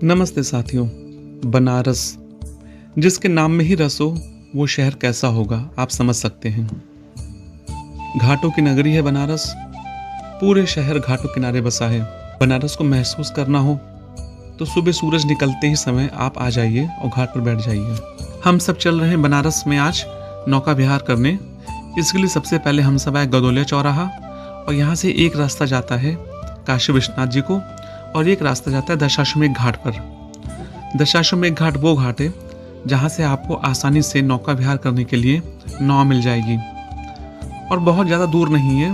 नमस्ते साथियों। बनारस, जिसके नाम में ही रस हो वो शहर कैसा होगा आप समझ सकते हैं। घाटों की नगरी है बनारस। पूरे शहर घाटों किनारे बसा है। बनारस को महसूस करना हो तो सुबह सूरज निकलते ही समय आप आ जाइए और घाट पर बैठ जाइए। हम सब चल रहे हैं बनारस में आज नौका विहार करने। इसके लिए सबसे पहले हम सब आए गदोलिया चौराहा, और यहाँ से एक रास्ता जाता है काशी विश्वनाथ जी को और एक रास्ता जाता है दशाश्वमेध घाट पर। दशाश्वमेध घाट वो घाट है जहाँ से आपको आसानी से नौका विहार करने के लिए नाव मिल जाएगी, और बहुत ज़्यादा दूर नहीं है।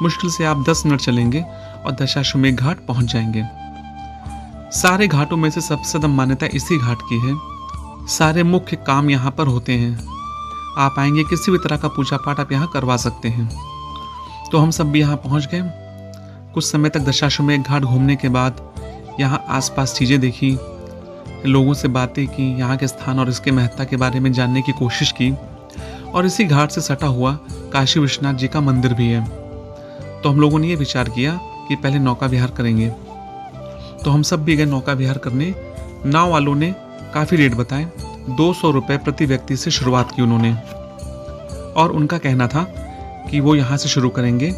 मुश्किल से आप 10 मिनट चलेंगे और दशाश्वमेध घाट पहुँच जाएंगे। सारे घाटों में से सबसे ज़्यादा मान्यता इसी घाट की है। सारे मुख्य काम यहाँ पर होते हैं। आप आएंगे, किसी भी तरह का पूजा पाठ आप यहाँ करवा सकते हैं। तो हम सब भी यहाँ पहुँच गए। कुछ समय तक दशाश्वमेध घाट घूमने के बाद यहाँ आसपास चीज़ें देखी, लोगों से बातें की, यहाँ के स्थान और इसके महत्ता के बारे में जानने की कोशिश की। और इसी घाट से सटा हुआ काशी विश्वनाथ जी का मंदिर भी है। तो हम लोगों ने ये विचार किया कि पहले नौका विहार करेंगे। तो हम सब भी गए नौका विहार करने। नाव वालों ने काफ़ी रेट बताए। 200 रुपये प्रति व्यक्ति से शुरुआत की उन्होंने, और उनका कहना था कि वो यहाँ से शुरू करेंगे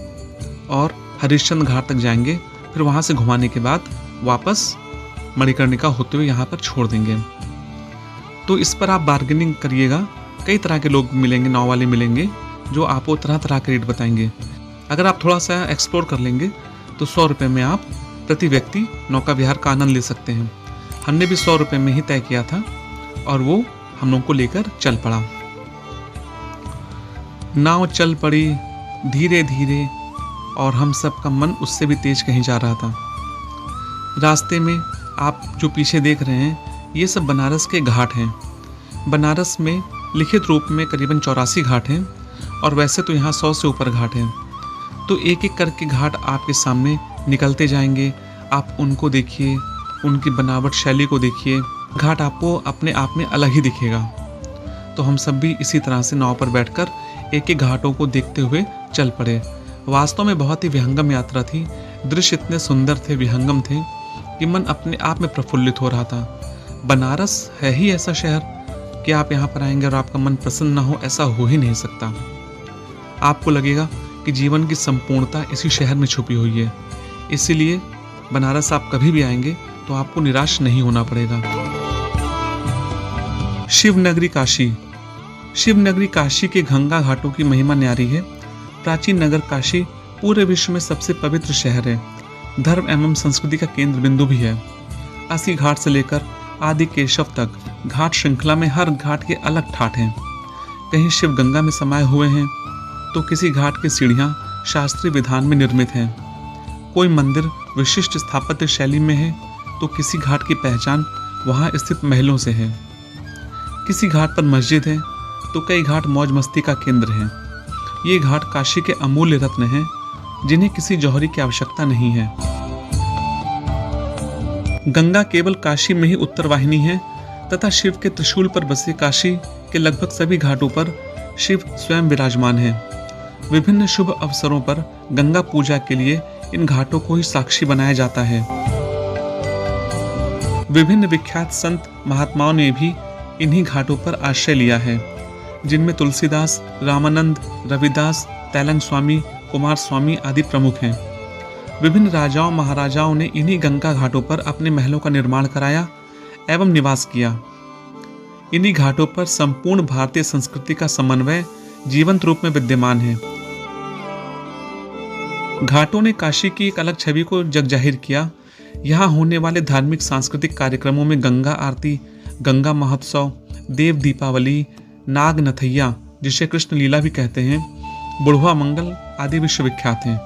और हरिश्चंद्र घाट तक जाएंगे, फिर वहाँ से घुमाने के बाद वापस मणिकर्णिका होते हुए यहाँ पर छोड़ देंगे। तो इस पर आप बार्गेनिंग करिएगा। कई तरह के लोग मिलेंगे, नाव वाले मिलेंगे जो आपको तरह तरह के रेट बताएंगे। अगर आप थोड़ा सा एक्सप्लोर कर लेंगे तो 100 रुपये में आप प्रति व्यक्ति नौका विहार का आनंद ले सकते हैं। हमने भी 100 रुपये में ही तय किया था और वो हम लोग को लेकर चल पड़ा। नाव चल पड़ी धीरे धीरे, और हम सब का मन उससे भी तेज कहीं जा रहा था। रास्ते में आप जो पीछे देख रहे हैं ये सब बनारस के घाट हैं। बनारस में लिखित रूप में करीबन 84 घाट हैं, और वैसे तो यहाँ 100 से ऊपर घाट हैं। तो एक एक करके घाट आपके सामने निकलते जाएंगे। आप उनको देखिए, उनकी बनावट शैली को देखिए। घाट आपको अपने आप में अलग ही दिखेगा। तो हम सब भी इसी तरह से नाव पर बैठकर एक एक घाटों को देखते हुए चल पड़े। वास्तव में बहुत ही विहंगम यात्रा थी। दृश्य इतने सुंदर थे, विहंगम थे कि मन अपने आप में प्रफुल्लित हो रहा था। बनारस है ही ऐसा शहर कि आप यहाँ पर आएंगे और आपका मन प्रसन्न न हो, ऐसा हो ही नहीं सकता। आपको लगेगा कि जीवन की संपूर्णता इसी शहर में छुपी हुई है। इसीलिए बनारस आप कभी भी आएंगे तो आपको निराश नहीं होना पड़ेगा। शिवनगरी काशी। शिवनगरी काशी के गंगा घाटों की महिमा न्यारी है। प्राचीन नगर काशी पूरे विश्व में सबसे पवित्र शहर है। धर्म एवं संस्कृति का केंद्र बिंदु भी है। अस्सी घाट से लेकर आदि केशव तक घाट श्रृंखला में हर घाट के अलग ठाठ हैं। कहीं शिव गंगा में समाये हुए हैं तो किसी घाट की सीढ़ियाँ शास्त्रीय विधान में निर्मित हैं। कोई मंदिर विशिष्ट स्थापत्य शैली में है तो किसी घाट की पहचान वहाँ स्थित महलों से है। किसी घाट पर मस्जिद है तो कई घाट मौज मस्ती का केंद्र हैं। ये घाट काशी के अमूल्य रत्न हैं जिन्हें किसी जौहरी की आवश्यकता नहीं है। गंगा केवल काशी में ही उत्तर वाहिनी है तथा शिव के त्रिशूल पर बसे काशी के लगभग सभी घाटों पर शिव स्वयं विराजमान है। विभिन्न शुभ अवसरों पर गंगा पूजा के लिए इन घाटों को ही साक्षी बनाया जाता है। विभिन्न विख्यात संत महात्माओं ने भी इन्हीं घाटों पर आश्रय लिया है, जिनमें तुलसीदास, रामानंद, रविदास, तैलंग स्वामी, कुमार स्वामी आदि प्रमुख हैं। विभिन्न राजाओं महाराजाओं ने इन्हीं गंगा घाटों पर अपने महलों का निर्माण कराया एवं निवास किया। इन्हीं घाटों पर संपूर्ण भारतीय संस्कृति का समन्वय जीवंत रूप में विद्यमान है। घाटों ने काशी की एक अलग छवि को जगजाहिर किया। यहाँ होने वाले धार्मिक सांस्कृतिक कार्यक्रमों में गंगा आरती, गंगा महोत्सव, देव दीपावली, नाग नथैया जिसे कृष्ण लीला भी कहते हैं, बुढ़वा मंगल आदि विश्वविख्यात हैं।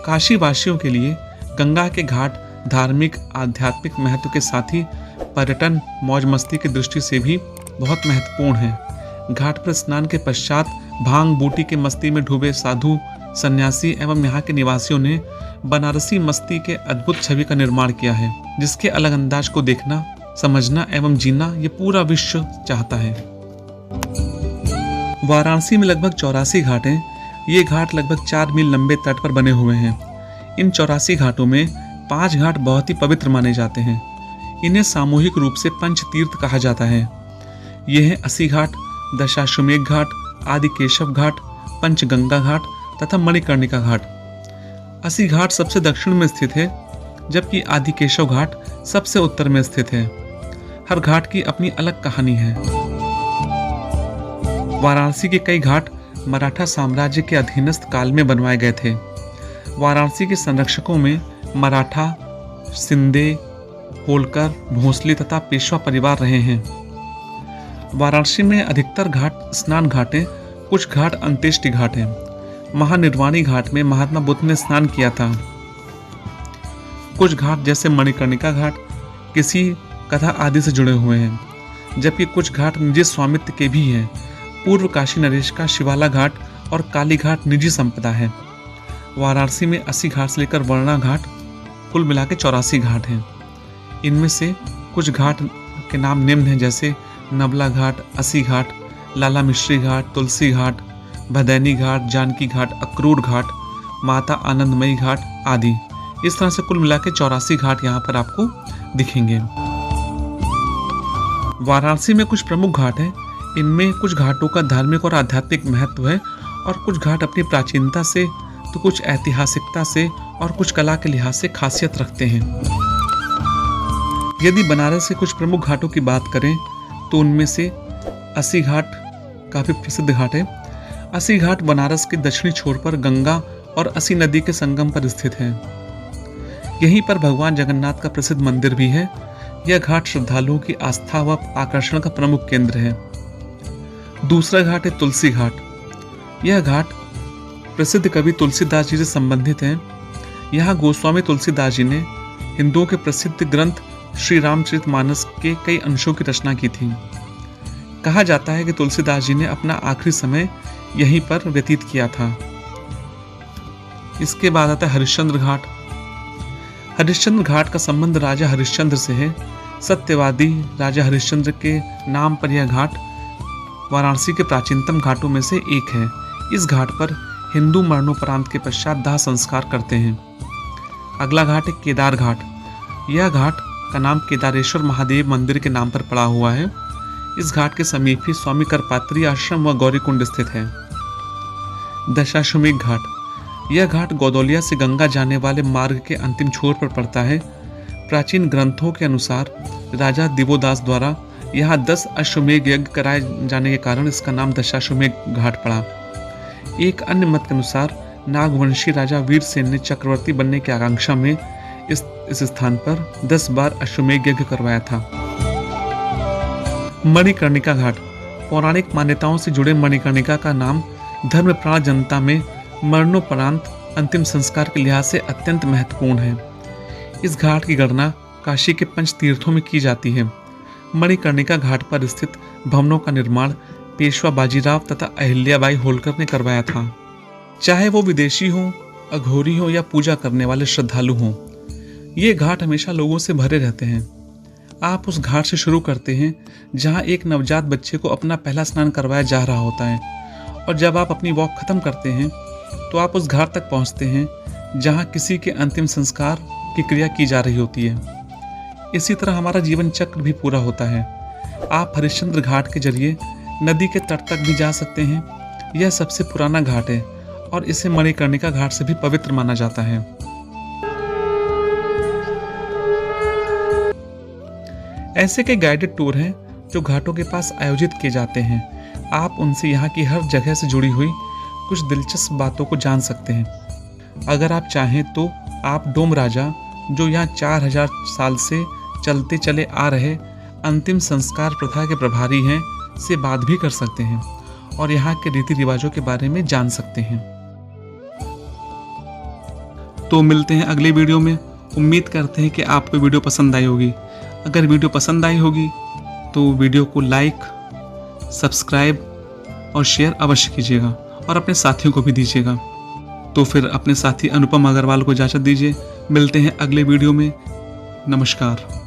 काशी वासियों के लिए गंगा के घाट धार्मिक आध्यात्मिक महत्व के साथ ही पर्यटन मौज मस्ती की दृष्टि से भी बहुत महत्वपूर्ण है। घाट पर स्नान के पश्चात भांग बूटी के मस्ती में डूबे साधु सन्यासी एवं यहाँ के निवासियों ने बनारसी मस्ती के अद्भुत छवि का निर्माण किया है, जिसके अलग अंदाज को देखना, समझना एवं जीना ये पूरा विश्व चाहता है। वाराणसी में लगभग 84 घाट हैं। ये घाट लगभग 4 मील लंबे तट पर बने हुए हैं। इन 84 घाटों में 5 घाट बहुत ही पवित्र माने जाते हैं। इन्हें सामूहिक रूप से पंच तीर्थ कहा जाता है। ये हैं अस्सी घाट, दशाश्वमेध घाट, आदि केशव घाट, पंचगंगा घाट तथा मणिकर्णिका घाट। अस्सी घाट सबसे दक्षिण में स्थित है, जबकि आदि केशव घाट सबसे उत्तर में स्थित है। हर घाट की अपनी अलग कहानी है। वाराणसी के कई घाट मराठा साम्राज्य के अधीनस्थ काल में बनवाए गए थे। वाराणसी के संरक्षकों में मराठा, सिंधे, होलकर, भोसले तथा पेशवा परिवार रहे हैं। वाराणसी में अधिकतर घाट स्नान घाट हैं, कुछ घाट अंत्येष्टि घाट हैं। महानिर्वाणी घाट में महात्मा बुद्ध ने स्नान किया था। कुछ घाट जैसे मणिकर्णिका घाट किसी कथा आदि से जुड़े हुए हैं, जबकि कुछ घाट निजी स्वामित्व के भी हैं। पूर्व काशी नरेश का शिवाला घाट और काली घाट निजी संपदा है। वाराणसी में 80 घाट से लेकर वर्णा घाट कुल मिला के 84 घाट हैं। इनमें से कुछ घाट के नाम निम्न हैं, जैसे नबला घाट, 80 घाट, लाला मिश्री घाट, तुलसी घाट, भदैनी घाट, जानकी घाट, अक्रूर घाट, माता आनंदमयी घाट आदि। इस तरह से कुल मिला के 84 घाट यहाँ पर आपको दिखेंगे। वाराणसी में कुछ प्रमुख घाट हैं। इनमें कुछ घाटों का धार्मिक और आध्यात्मिक महत्व है और कुछ घाट अपनी प्राचीनता से, तो कुछ ऐतिहासिकता से और कुछ कला के लिहाज से खासियत रखते हैं। यदि बनारस के कुछ प्रमुख घाटों की बात करें तो उनमें से 80 घाट काफी प्रसिद्ध घाट है। 80 घाट बनारस के दक्षिणी छोर पर गंगा और 80 नदी के संगम पर स्थित है। यहीं पर भगवान जगन्नाथ का प्रसिद्ध मंदिर भी है। यह घाट श्रद्धालुओं की आस्था व आकर्षण का प्रमुख केंद्र है। दूसरा घाट है तुलसी घाट। यह घाट प्रसिद्ध कवि तुलसीदास जी से संबंधित है। यहाँ गोस्वामी तुलसीदास जी ने हिंदुओं के प्रसिद्ध ग्रंथ श्री रामचरितमानस के कई अंशों की रचना की थी। कहा जाता है कि तुलसीदास जी ने अपना आखिरी समय यहीं पर व्यतीत किया था। इसके बाद आता है हरिश्चंद्र घाट। हरिश्चंद्र घाट का संबंध राजा हरिश्चंद्र से है। सत्यवादी राजा हरिश्चंद्र के नाम पर यह घाट वाराणसी के प्राचीनतम घाटों में से एक है। इस घाट पर हिंदू मरणोपरांत के पश्चात दाह संस्कार करते हैं। अगला घाट है केदार घाट। यह घाट का नाम केदारेश्वर महादेव मंदिर के नाम पर पड़ा हुआ है। इस घाट के समीप ही स्वामी करपात्री आश्रम व गौरीकुंड स्थित है। दशाश्वमेध घाट। यह घाट गौदौलिया से गंगा जाने वाले मार्ग के अंतिम छोर पर पड़ता है। प्राचीन ग्रंथों के अनुसार राजा दिवोदास द्वारा यहाँ 10 अश्वमेध यज्ञ कराए जाने के कारण इसका नाम दशाश्वमेध घाट पड़ा। एक अन्य मत के अनुसार नागवंशी राजा वीरसेन ने चक्रवर्ती बनने की आकांक्षा में इस स्थान पर 10 बार अश्वमेध यज्ञ करवाया था। मणिकर्णिका घाट। पौराणिक मान्यताओं से जुड़े मणिकर्णिका का नाम धर्मप्राण जनता में मरणोपरांत अंतिम संस्कार के लिहाज से अत्यंत महत्वपूर्ण है। इस घाट की गणना काशी के पंच तीर्थों में की जाती है। मणिकर्णिका घाट पर स्थित भवनों का निर्माण पेशवा बाजीराव तथा अहिल्याबाई होलकर ने करवाया था। चाहे वो विदेशी हों, अघोरी हों या पूजा करने वाले श्रद्धालु हों, ये घाट हमेशा लोगों से भरे रहते हैं। आप उस घाट से शुरू करते हैं जहां एक नवजात बच्चे को अपना पहला स्नान करवाया जा रहा होता है, और जब आप अपनी वॉक खत्म करते हैं तो आप उस घाट तक पहुंचते हैं जहां किसी के अंतिम संस्कार की क्रिया की जा रही होती है। इसी तरह हमारा जीवन चक्र भी पूरा होता है। आप हरिश्चंद्र घाट के जरिए नदी के तट तक भी जा सकते हैं। यह सबसे पुराना घाट है और इसे मणिकर्णिका घाट से भी पवित्र माना जाता है। ऐसे कई गाइडेड टूर हैं जो घाटों के पास आयोजित किए जाते हैं। आप उनसे यहाँ की हर जगह से जुड़ी हुई कुछ दिलचस्प बातों को जान सकते हैं। अगर आप चाहें तो आप डोम राजा, जो यहाँ 4000 साल से चलते चले आ रहे अंतिम संस्कार प्रथा के प्रभारी हैं, से बात भी कर सकते हैं और यहाँ के रीति रिवाजों के बारे में जान सकते हैं। तो मिलते हैं अगले वीडियो में। उम्मीद करते हैं कि आपको वीडियो पसंद आई होगी। अगर वीडियो पसंद आई होगी तो वीडियो को लाइक, सब्सक्राइब और शेयर अवश्य कीजिएगा और अपने साथियों को भी दीजिएगा। तो फिर अपने साथी अनुपम अग्रवाल को इजाज़त दीजिए। मिलते हैं अगले वीडियो में। नमस्कार।